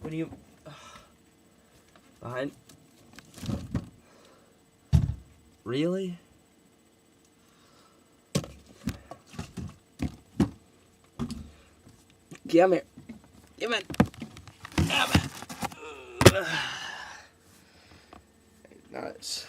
What do you... Behind... Really? Come here. Come on. Come on. Nuts.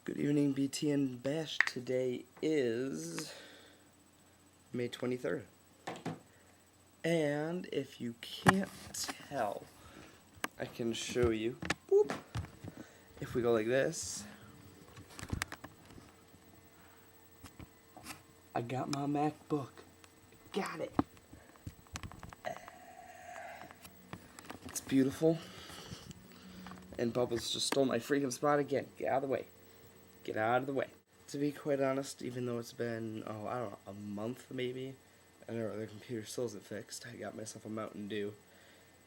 Good evening, BT and Bash. Today is May 23rd. And if you can't tell, I can show you. Boop. If we go like this, I got my MacBook. Got it. It's beautiful. And Bubbles just stole my freaking spot again. Get out of the way. Get out of the way. To be quite honest, even though it's been, I don't know, a month maybe, and our other computer still isn't fixed, I got myself a Mountain Dew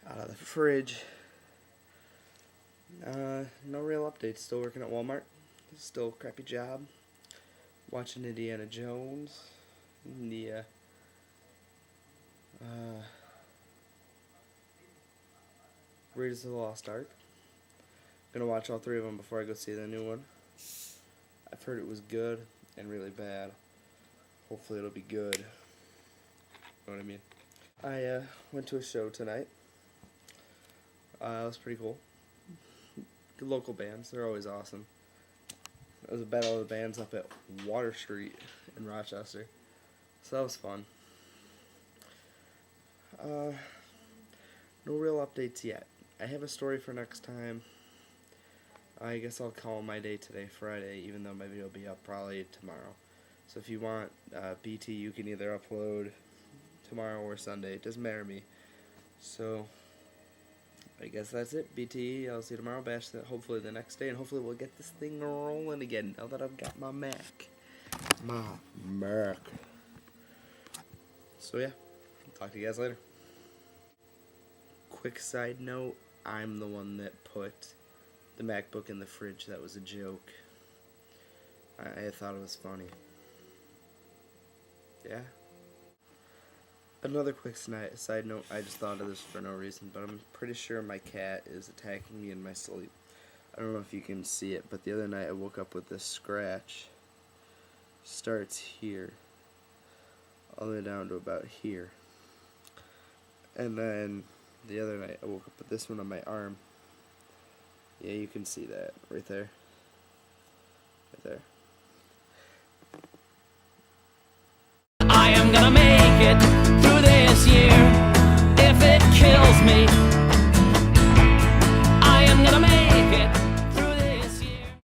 out of the fridge. No real updates. Still working at Walmart. Still a crappy job. Watching Indiana Jones. The, Raiders of the Lost Ark. Gonna watch all three of them before I go see the new one. I've heard it was good and really bad. Hopefully it'll be good. You know what I mean? I went to a show tonight. It was pretty cool. Good local bands. They're always awesome. It was a battle of the bands up at Water Street in Rochester. So that was fun. No real updates yet. I have a story for next time. I guess I'll call my day today Friday, even though my video will be up probably tomorrow. So if you want BT, you can either upload tomorrow or Sunday. It doesn't matter to me. So I guess that's it, BT. I'll see you tomorrow. Bash that hopefully the next day, and hopefully we'll get this thing rolling again now that I've got my Mac. My Mac. So yeah, talk to you guys later. Quick side note, I'm the one that put the MacBook in the fridge. That was a joke. I thought it was funny. Yeah. Another quick side note, I just thought of this for no reason, but I'm pretty sure my cat is attacking me in my sleep. I don't know if you can see it, but the other night I woke up with this scratch. Starts here, all the way down to about here. And then the other night I woke up with this one on my arm. Yeah, you can see that right there. Right there. I am gonna make it through this year. If it kills me,